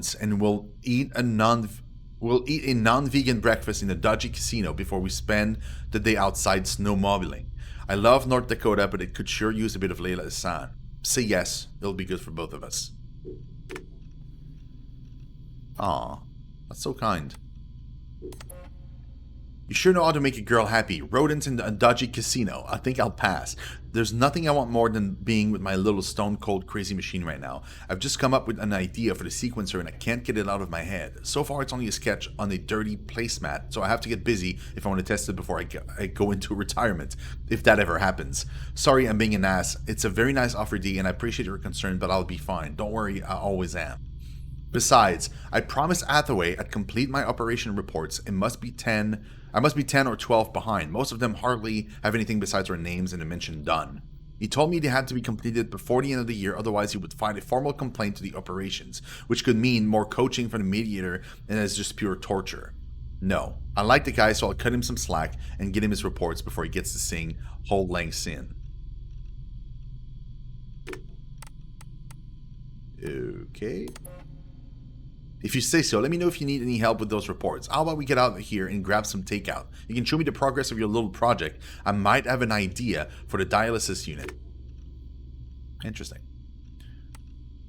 once, and we'll eat a non-vegan breakfast in a dodgy casino before we spend the day outside snowmobiling. I love North Dakota, but it could sure use a bit of Layla Hassan. Say yes, it'll be good for both of us. Aw, that's so kind. You sure know how to make a girl happy. Rodents in a dodgy casino. I think I'll pass. There's nothing I want more than being with my little stone cold crazy machine right now. I've just come up with an idea for the sequencer and I can't get it out of my head. So far it's only a sketch on a dirty placemat, so I have to get busy if I want to test it before I go into retirement, if that ever happens. Sorry I'm being an ass. It's a very nice offer, D, and I appreciate your concern, but I'll be fine. Don't worry, I always am. Besides, I promised Hathaway I'd complete my operation reports. I must be 10 or 12 behind. Most of them hardly have anything besides our names and a mention done. He told me they had to be completed before the end of the year, otherwise he would file a formal complaint to the operations, which could mean more coaching from the mediator and it's just pure torture. No, I like the guy, so I'll cut him some slack and get him his reports before he gets to sing whole lengths in. Okay. If you say so, let me know if you need any help with those reports. How about we get out of here and grab some takeout? You can show me the progress of your little project. I might have an idea for the dialysis unit. Interesting.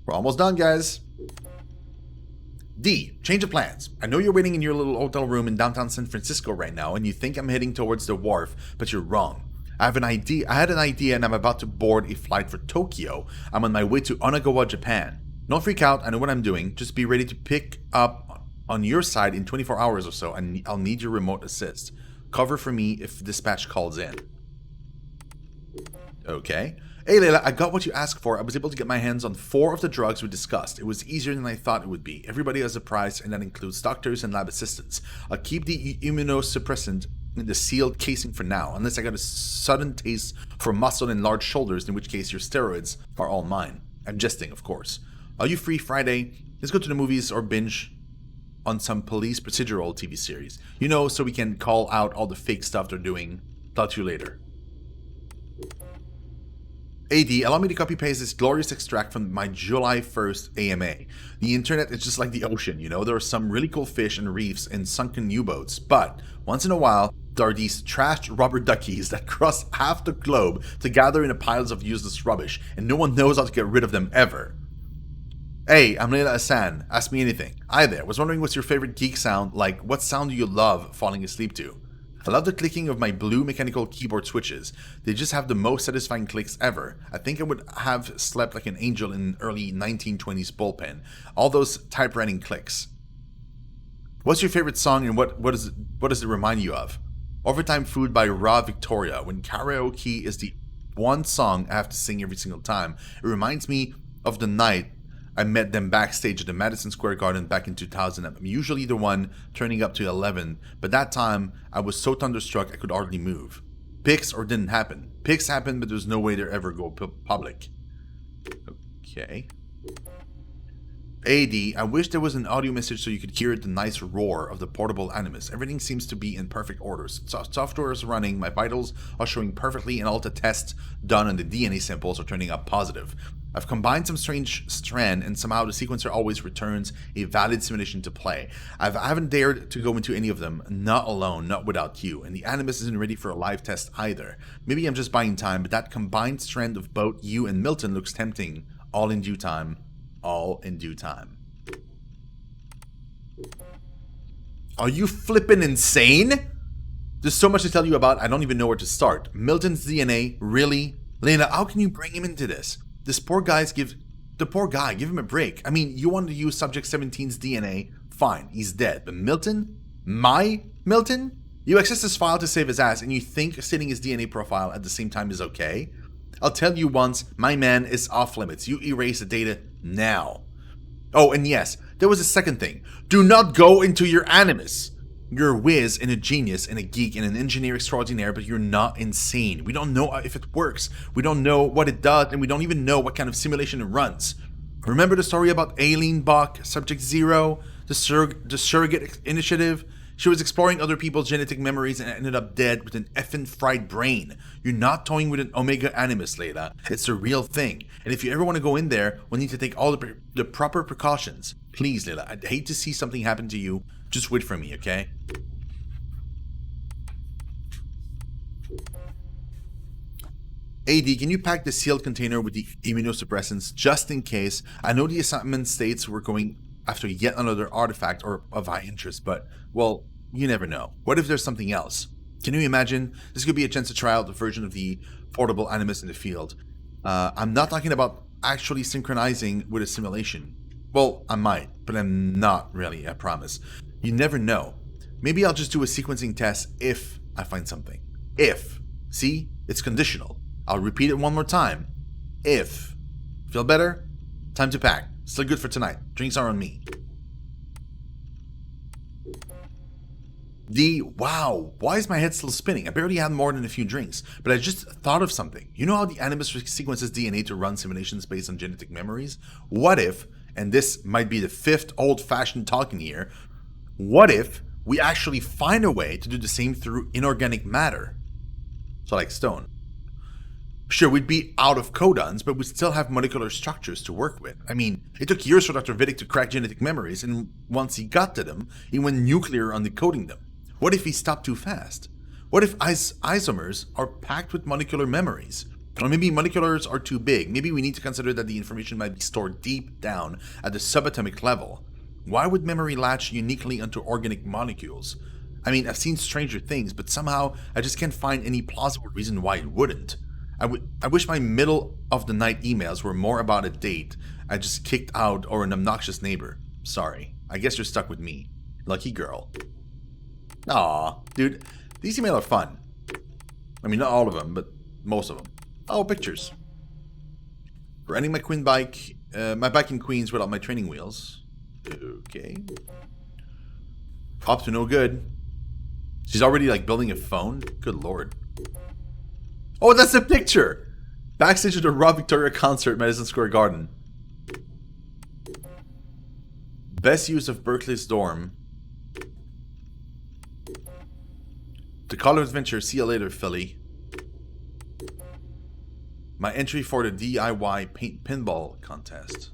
We're almost done, guys. D, change of plans. I know you're waiting in your little hotel room in downtown San Francisco right now, and you think I'm heading towards the wharf, but you're wrong. I had an idea and I'm about to board a flight for Tokyo. I'm on my way to Onagawa, Japan. Don't freak out, I know what I'm doing. Just be ready to pick up on your side in 24 hours or so, and I'll need your remote assist. Cover for me if dispatch calls in. Okay. Hey Layla, I got what you asked for. I was able to get my hands on 4 of the drugs we discussed. It was easier than I thought it would be. Everybody has a price, and that includes doctors and lab assistants. I'll keep the immunosuppressant in the sealed casing for now, unless I got a sudden taste for muscle and large shoulders, in which case your steroids are all mine. I'm jesting, of course. Are you free Friday? Let's go to the movies or binge on some police procedural TV series. You know, so we can call out all the fake stuff they're doing. Talk to you later. AD, allow me to copy paste this glorious extract from my July 1st AMA. The internet is just like the ocean, you know? There are some really cool fish and reefs and sunken U-boats, but once in a while, there are these trashed rubber duckies that cross half the globe to gather in the piles of useless rubbish, and no one knows how to get rid of them ever. Hey, I'm Layla Hassan. Ask me anything. Hi there. Was wondering what's your favorite geek sound? Like, what sound do you love falling asleep to? I love the clicking of my blue mechanical keyboard switches. They just have the most satisfying clicks ever. I think I would have slept like an angel in an early 1920s bullpen. All those typewriting clicks. What's your favorite song and what does it remind you of? Overtime Food by Raw Victoria. When karaoke is the one song I have to sing every single time, it reminds me of the night I met them backstage at the Madison Square Garden back in 2000. I'm usually the one turning up to 11, but that time I was so thunderstruck I could hardly move. Pics or didn't happen. Pics happened, but there's no way they'll ever go public. Okay. AD, I wish there was an audio message so you could hear the nice roar of the portable Animus. Everything seems to be in perfect order. Software is running, my vitals are showing perfectly, and all the tests done on the DNA samples are turning up positive. I've combined some strange strand, and somehow the sequencer always returns a valid simulation to play. I haven't dared to go into any of them, not alone, not without you, and the Animus isn't ready for a live test either. Maybe I'm just buying time, but that combined strand of both you and Milton looks tempting. All in due time. All in due time. Are you flippin' insane? There's so much to tell you about, I don't even know where to start. Milton's DNA? Really? Lena, how can you bring him into this? The poor guy, give him a break. I mean, you wanted to use Subject 17's DNA, fine, he's dead. But Milton? My Milton? You access this file to save his ass, and you think stating his DNA profile at the same time is okay? I'll tell you once, my man is off limits. You erase the data now. Oh, and yes, there was a second thing. Do not go into your Animus. You're a whiz and a genius and a geek and an engineer extraordinaire, but you're not insane. We don't know if it works. We don't know what it does, and we don't even know what kind of simulation it runs. Remember the story about Aileen Bach, Subject Zero, the surrogate initiative? She was exploring other people's genetic memories and ended up dead with an effing fried brain. You're not toying with an Omega Animus, Layla. It's a real thing. And if you ever want to go in there, we'll need to take all the proper precautions. Please, Layla, I'd hate to see something happen to you. Just wait for me, okay? AD, can you pack the sealed container with the immunosuppressants just in case? I know the assignment states we're going after yet another artifact or of high interest, but, well, you never know. What if there's something else? Can you imagine? This could be a chance to try out the version of the portable animus in the field. I'm not talking about actually synchronizing with a simulation. Well, I might, but I'm not really, I promise. You never know. Maybe I'll just do a sequencing test if I find something. If. See? It's conditional. I'll repeat it one more time. If. Feel better? Time to pack. Still good for tonight. Drinks are on me. D. Wow, why is my head still spinning? I barely had more than a few drinks, but I just thought of something. You know how the Animus sequences DNA to run simulations based on genetic memories? What if, and this might be the fifth old-fashioned talking here, what if we actually find a way to do the same through inorganic matter? So like stone. Sure, we'd be out of codons, but we'd still have molecular structures to work with. I mean, it took years for Dr. Vidic to crack genetic memories, and once he got to them, he went nuclear on decoding them. What if he stopped too fast? What if isomers are packed with molecular memories? Or maybe moleculars are too big. Maybe we need to consider that the information might be stored deep down at the subatomic level. Why would memory latch uniquely onto organic molecules? I mean, I've seen Stranger Things, but somehow I just can't find any plausible reason why it wouldn't. I wish my middle of the night emails were more about a date I just kicked out or an obnoxious neighbor. Sorry. I guess you're stuck with me. Lucky girl. Aw, dude, these emails are fun. I mean, not all of them, but most of them. Oh, pictures. Riding my my bike in Queens without my training wheels. Okay. Up to no good. She's already like building a phone? Good lord. Oh, that's a picture! Backstage at the Raw Victoria concert at Madison Square Garden. Best use of Berkeley's dorm. The Call of Adventure, see you later, Philly. My entry for the DIY paint pinball contest.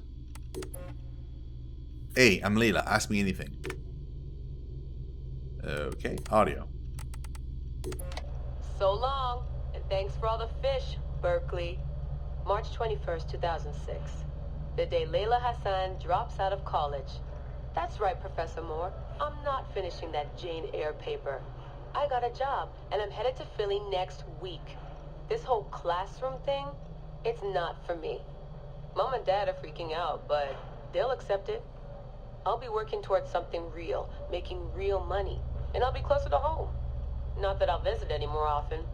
Hey, I'm Layla, ask me anything. Okay, audio. So long. And thanks for all the fish, Berkeley. March 21st, 2006. The day Layla Hassan drops out of college. That's right, Professor Moore. I'm not finishing that Jane Eyre paper. I got a job, and I'm headed to Philly next week. This whole classroom thing, it's not for me. Mom and Dad are freaking out, but they'll accept it. I'll be working towards something real, making real money, and I'll be closer to home. Not that I'll visit any more often.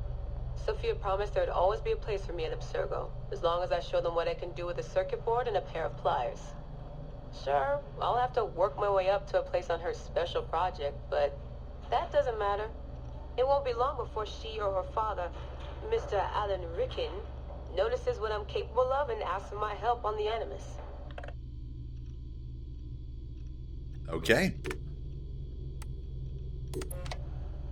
Sophia promised there'd always be a place for me at Abstergo, as long as I show them what I can do with a circuit board and a pair of pliers. Sure, I'll have to work my way up to a place on her special project, but that doesn't matter. It won't be long before she or her father, Mr. Alan Ricken, notices what I'm capable of and asks for my help on the Animus. Okay.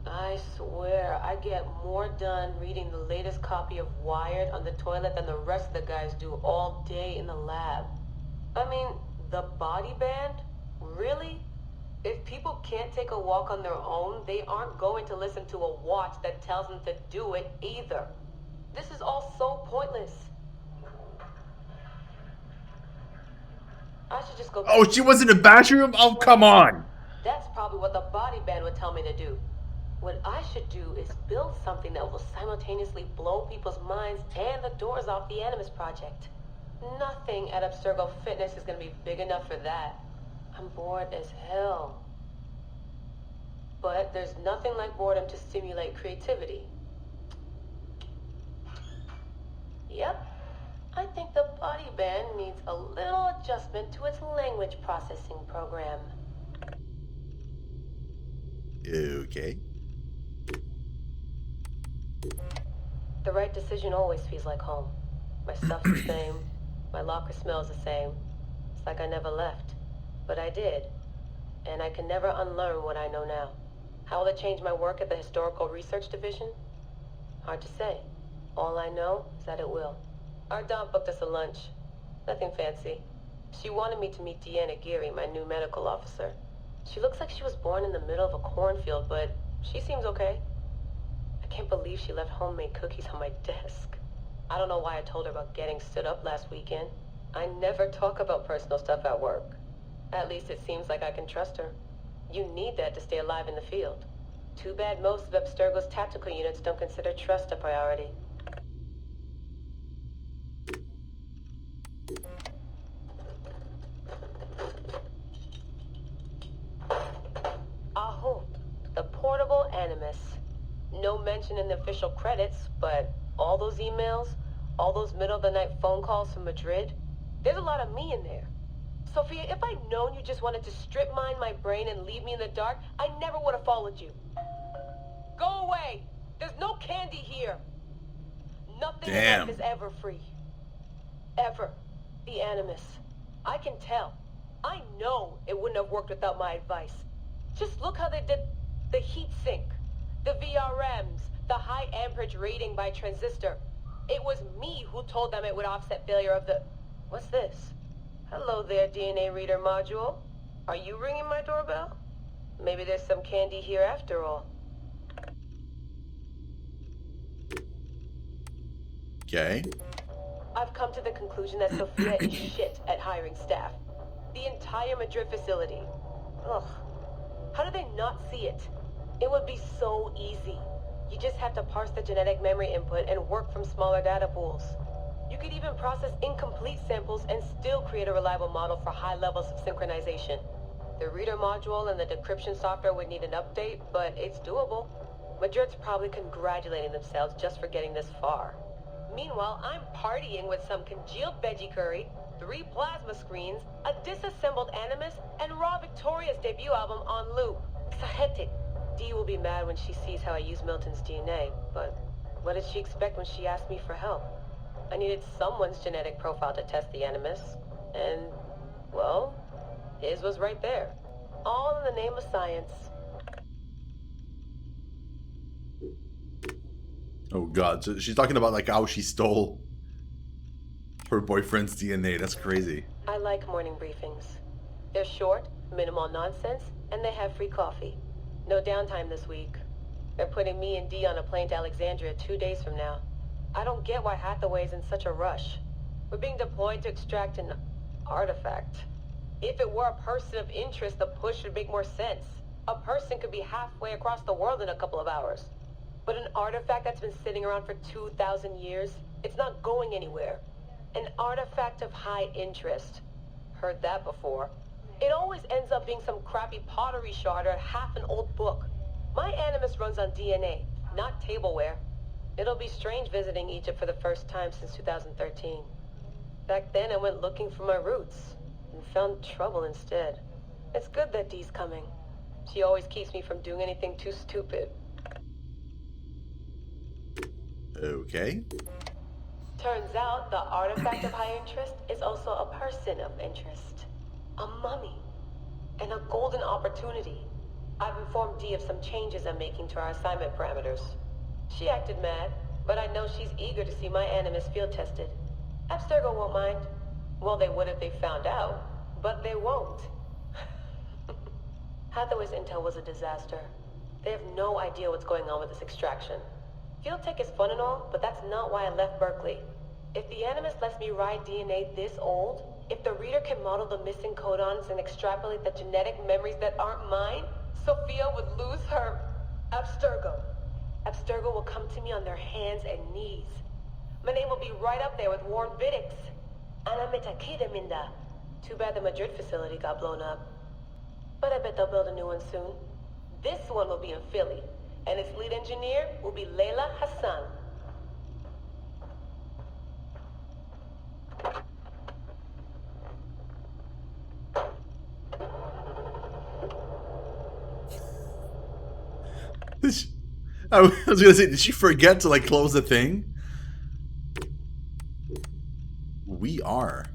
I swear, I get more done reading the latest copy of Wired on the toilet than the rest of the guys do all day in the lab. I mean, the body band? Really? If people can't take a walk on their own, they aren't going to listen to a watch that tells them to do it either. This is all so pointless. I should just go back. Oh, she was in the bathroom? Oh, come on! That's probably what the body band would tell me to do. What I should do is build something that will simultaneously blow people's minds and the doors off the Animus Project. Nothing at Abstergo Fitness is going to be big enough for that. I'm bored as hell. But there's nothing like boredom to stimulate creativity. Yep. I think the body band needs a little adjustment to its language processing program. Okay. The right decision always feels like home. My stuff's the same. My locker smells the same. It's like I never left. But I did. And I can never unlearn what I know now. How will it change my work at the Historical Research Division? Hard to say. All I know is that it will. Our Dom booked us a lunch. Nothing fancy. She wanted me to meet Deanna Geary, my new medical officer. She looks like she was born in the middle of a cornfield, but she seems okay. I can't believe she left homemade cookies on my desk. I don't know why I told her about getting stood up last weekend. I never talk about personal stuff at work. At least it seems like I can trust her. You need that to stay alive in the field. Too bad most of Abstergo's tactical units don't consider trust a priority. Aho, the portable Animus. No mention in the official credits, but all those emails, all those middle-of-the-night phone calls from Madrid, there's a lot of me in there. Sophia, if I'd known you just wanted to strip mine my brain and leave me in the dark, I never would have followed you. Go away! There's no candy here! Nothing in life is ever free. Ever. The Animus. I can tell. I know it wouldn't have worked without my advice. Just look how they did the heat sink, the VRMs, the high amperage rating by transistor. It was me who told them it would offset failure of the... What's this? Hello there, DNA reader module. Are you ringing my doorbell? Maybe there's some candy here after all. Okay. I've come to the conclusion that Sophia is shit at hiring staff. The entire Madrid facility. Ugh. How do they not see it? It would be so easy. You just have to parse the genetic memory input and work from smaller data pools. You could even process incomplete samples and still create a reliable model for high levels of synchronization. The reader module and the decryption software would need an update, but it's doable. Madrid's probably congratulating themselves just for getting this far. Meanwhile, I'm partying with some congealed veggie curry, 3 plasma screens, a disassembled Animus, and Raw Victoria's debut album on loop. Sahetic. Dee will be mad when she sees how I use Milton's DNA, but what did she expect when she asked me for help? I needed someone's genetic profile to test the Animus, and, well, his was right there. All in the name of science. Oh god, so she's talking about like how she stole her boyfriend's DNA. That's crazy. I like morning briefings. They're short, minimal nonsense, and they have free coffee. No downtime this week. They're putting me and Dee on a plane to Alexandria 2 days from now. I don't get why Hathaway's in such a rush. We're being deployed to extract an artifact. If it were a person of interest, the push would make more sense. A person could be halfway across the world in a couple of hours. But an artifact that's been sitting around for 2,000 years, it's not going anywhere. An artifact of high interest. Heard that before. It always ends up being some crappy pottery shard or half an old book. My Animus runs on DNA, not tableware. It'll be strange visiting Egypt for the first time since 2013. Back then I went looking for my roots, and found trouble instead. It's good that Dee's coming. She always keeps me from doing anything too stupid. Okay. Turns out the artifact of high interest is also a person of interest. A mummy. And a golden opportunity. I've informed Dee of some changes I'm making to our assignment parameters. She acted mad, but I know she's eager to see my Animus field tested. Abstergo won't mind. Well, they would if they found out, but they won't. Hathaway's intel was a disaster. They have no idea what's going on with this extraction. Field tech is fun and all, but that's not why I left Berkeley. If the Animus lets me ride DNA this old, if the reader can model the missing codons and extrapolate the genetic memories that aren't mine, Sophia would lose her Abstergo. Abstergo will come to me on their hands and knees. My name will be right up there with Warren Vidick's. Ana Metakida Minda. Too bad the Madrid facility got blown up. But I bet they'll build a new one soon. This one will be in Philly, and its lead engineer will be Leila Hassan. I was gonna say, did she forget to like close the thing? We are.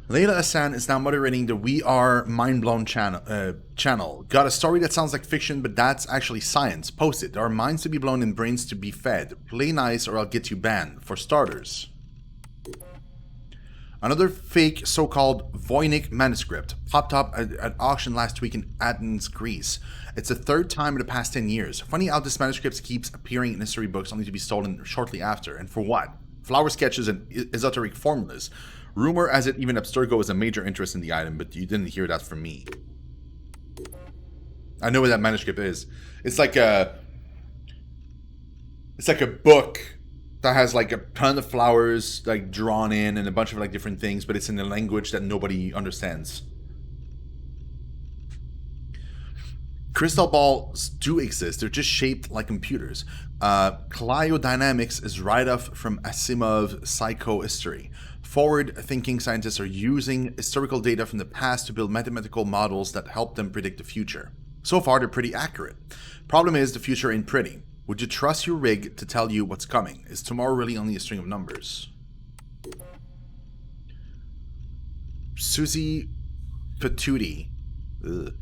Layla Hassan is now moderating the We Are Mind Blown channel. Got a story that sounds like fiction, but that's actually science. Post it. There are minds to be blown and brains to be fed. Play nice or I'll get you banned, for starters. Another fake so-called Voynich manuscript popped up at auction last week in Athens, Greece. It's the third time in the past 10 years. Funny how this manuscript keeps appearing in history books only to be stolen shortly after. And for what? Flower sketches and esoteric formulas. Rumor has it even Abstergo was a major interest in the item, but you didn't hear that from me. I know what that manuscript is. It's like a book that has like a ton of flowers like drawn in and a bunch of like different things, but it's in a language that nobody understands. Crystal balls do exist. They're just shaped like computers. Cliodynamics is right off from Asimov psychohistory. Forward-thinking scientists are using historical data from the past to build mathematical models that help them predict the future. So far, they're pretty accurate. Problem is, the future ain't pretty. Would you trust your rig to tell you what's coming? Is tomorrow really only a string of numbers? Susie Patootie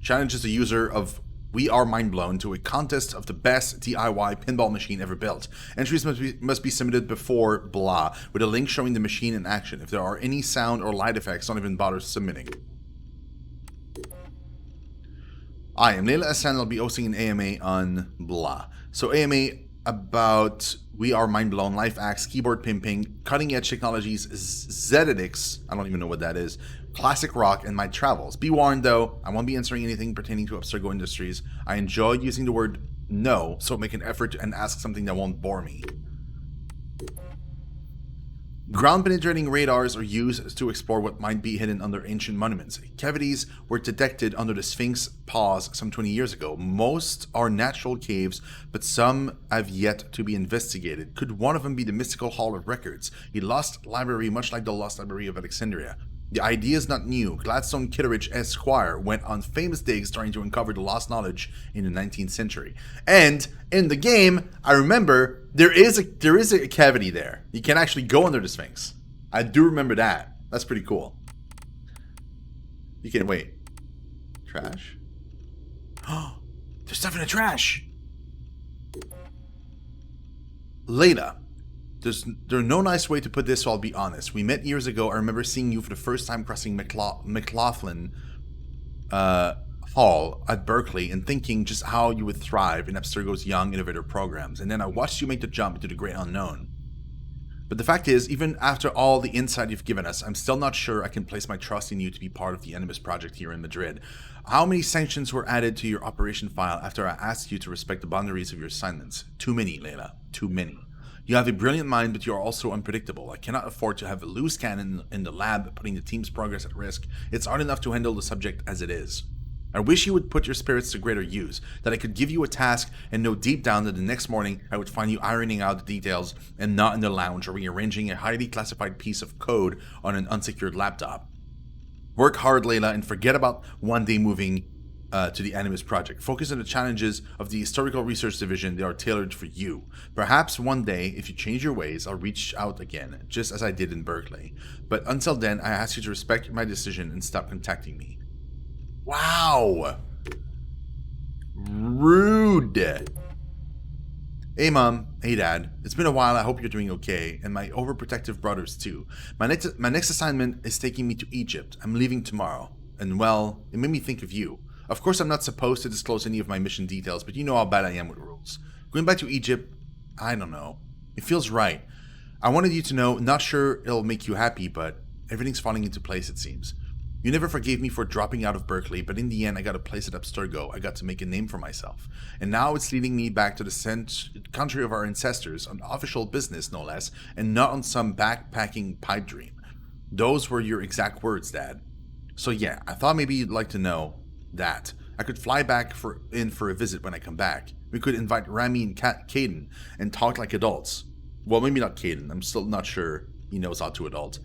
challenges a user of We Are Mind Blown to a contest of the best DIY pinball machine ever built. Entries must be submitted before blah, with a link showing the machine in action. If there are any sound or light effects, don't even bother submitting. I am Layla Hassan. I'll be hosting an AMA on blah. So AMA about We Are Mind Blown, Life Hacks, Keyboard Pimping, Cutting Edge Technologies, Zeditics, I don't even know what that is, Classic Rock, and my travels. Be warned though, I won't be answering anything pertaining to Abstergo Industries. I enjoy using the word no, so make an effort and ask something that won't bore me. Ground-penetrating radars are used to explore what might be hidden under ancient monuments. Cavities were detected under the Sphinx paws some 20 years ago. Most are natural caves, but some have yet to be investigated. Could one of them be the mystical Hall of Records, a lost library much like the Lost Library of Alexandria? The idea is not new. Gladstone Kitteridge Esquire went on famous digs trying to uncover the lost knowledge in the 19th century. And in the game, I remember there is a cavity there. You can actually go under the Sphinx. I do remember that. That's pretty cool. You can wait. Trash. Oh, there's stuff in the trash. Layla. There's no nice way to put this, so I'll be honest. We met years ago. I remember seeing you for the first time crossing McLaughlin Hall at Berkeley and thinking just how you would thrive in Abstergo's young innovator programs. And then I watched you make the jump into the great unknown. But the fact is, even after all the insight you've given us, I'm still not sure I can place my trust in you to be part of the Animus project here in Madrid. How many sanctions were added to your operation file after I asked you to respect the boundaries of your assignments? Too many, Layla. Too many. You have a brilliant mind, but you are also unpredictable. I cannot afford to have a loose cannon in the lab, putting the team's progress at risk. It's hard enough to handle the subject as it is. I wish you would put your spirits to greater use, that I could give you a task and know deep down that the next morning I would find you ironing out the details and not in the lounge or rearranging a highly classified piece of code on an unsecured laptop. Work hard, Layla, and forget about one day moving to the Animus project. Focus on the challenges of the Historical Research Division. They are tailored for you. Perhaps one day, if you change your ways, I'll reach out again, just as I did in Berkeley. But until then, I ask you to respect my decision and stop contacting me. Wow! Rude! Hey mom, hey dad, it's been a while, I hope you're doing okay, and my overprotective brothers too. My next assignment is taking me to Egypt. I'm leaving tomorrow, and well, it made me think of you. Of course I'm not supposed to disclose any of my mission details, but you know how bad I am with rules. Going back to Egypt, I don't know. It feels right. I wanted you to know, not sure it'll make you happy, but everything's falling into place it seems. You never forgave me for dropping out of Berkeley, but in the end I got a place at Abstergo. I got to make a name for myself. And now it's leading me back to the country of our ancestors, on official business no less, and not on some backpacking pipe dream. Those were your exact words, Dad. So yeah, I thought maybe you'd like to know that. I could fly back in for a visit when I come back. We could invite Rami and Caden and talk like adults. Well, maybe not Caden. I'm still not sure he knows how to adult.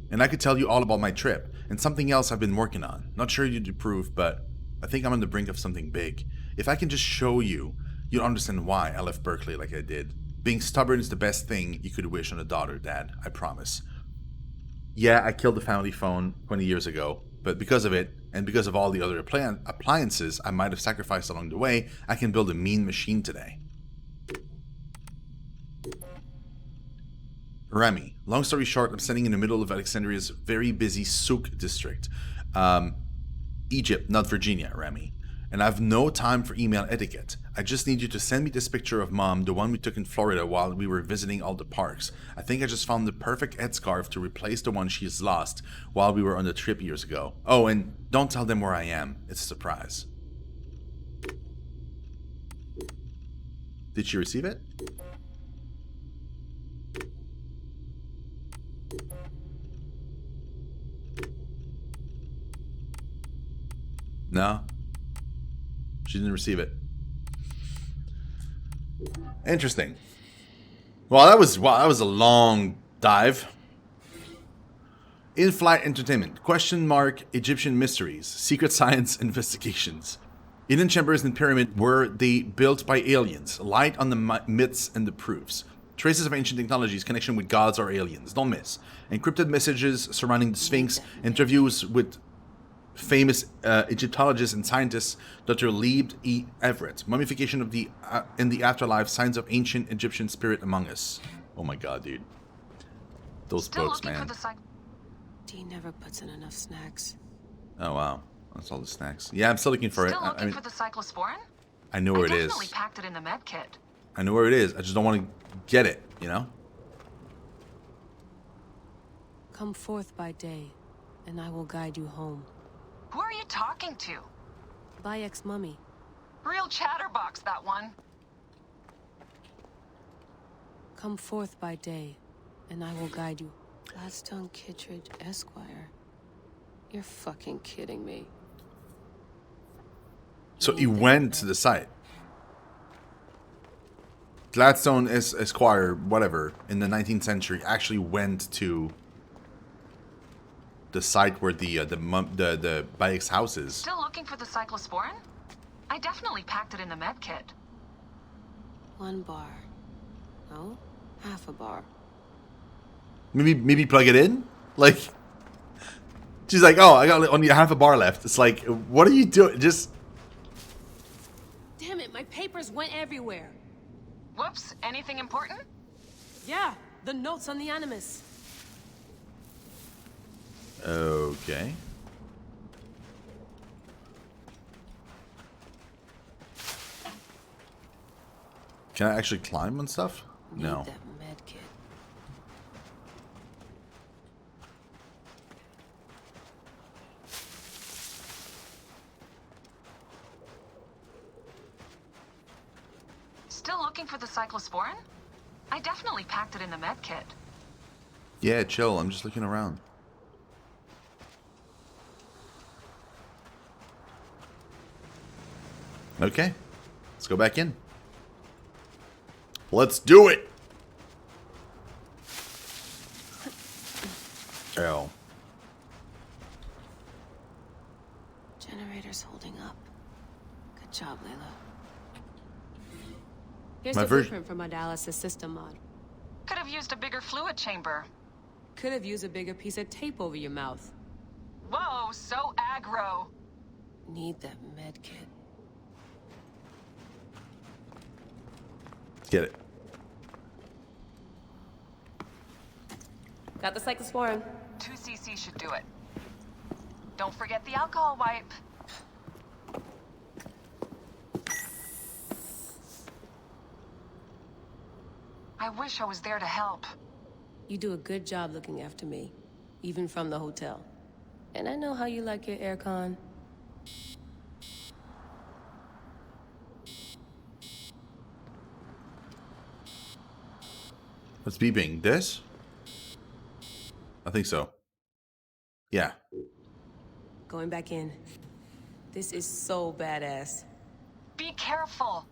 And I could tell you all about my trip and something else I've been working on. Not sure you'd approve, but I think I'm on the brink of something big. If I can just show you, you'll understand why I left Berkeley like I did. Being stubborn is the best thing you could wish on a daughter, Dad. I promise. Yeah, I killed the family phone 20 years ago, but because of it, and because of all the other appliances I might have sacrificed along the way, I can build a mean machine today. Remy. Long story short, I'm standing in the middle of Alexandria's very busy souk district. Egypt, not Virginia, Remy. And I have no time for email etiquette. I just need you to send me this picture of Mom, the one we took in Florida while we were visiting all the parks. I think I just found the perfect headscarf to replace the one she's lost while we were on the trip years ago. Oh, and don't tell them where I am. It's a surprise. Did she receive it? No. She didn't receive it. Interesting. Well, that was a long dive. In-flight entertainment. Question mark Egyptian mysteries. Secret science investigations. Hidden chambers and pyramid were they built by aliens? Light on the myths and the proofs. Traces of ancient technologies, connection with gods or aliens. Don't miss. Encrypted messages surrounding the Sphinx. Interviews with famous Egyptologists and scientists, Dr. Liebd E. Everett. Mummification of the in the afterlife, signs of ancient Egyptian spirit among us. Oh my god, dude. Those books, man. Dee never puts in enough snacks. Oh wow. That's all the snacks. Yeah, I'm still looking for it. Still looking for the cyclosporin? I know where it is. I definitely packed it in the med kit. I know where it is. I just don't want to get it, you know? Come forth by day, and I will guide you home. Who are you talking to? By ex-mummy. Real chatterbox, that one. Come forth by day, and I will guide you. Gladstone Kittredge, Esquire. You're fucking kidding me. So he went to the site. Gladstone Esquire, whatever, in the 19th century, actually went to the site where the Bayek's house is. Still looking for the cyclosporin? I definitely packed it in the med kit. 1 bar. No, half a bar. Maybe plug it in? Like, she's like, oh, I got only half a bar left. It's like, what are you doing? Just... Damn it, my papers went everywhere. Whoops, anything important? Yeah, the notes on the Animus. Okay. Can I actually climb on stuff? No. Need that med kit. Still looking for the cyclosporin? I definitely packed it in the med kit. Yeah, chill. I'm just looking around. Okay. Let's go back in. Let's do it! Oh. Generator's holding up. Good job, Layla. Here's My the version- blueprint for my dialysis system mod. Could have used a bigger fluid chamber. Could have used a bigger piece of tape over your mouth. Whoa, so aggro. Need that med kit. Get it. Got the cyclosporin. 2 cc should do it. Don't forget the alcohol wipe. I wish I was there to help. You do a good job looking after me, even from the hotel. And I know how you like your aircon. What's beeping? This? I think so. Yeah. Going back in. This is so badass. Be careful.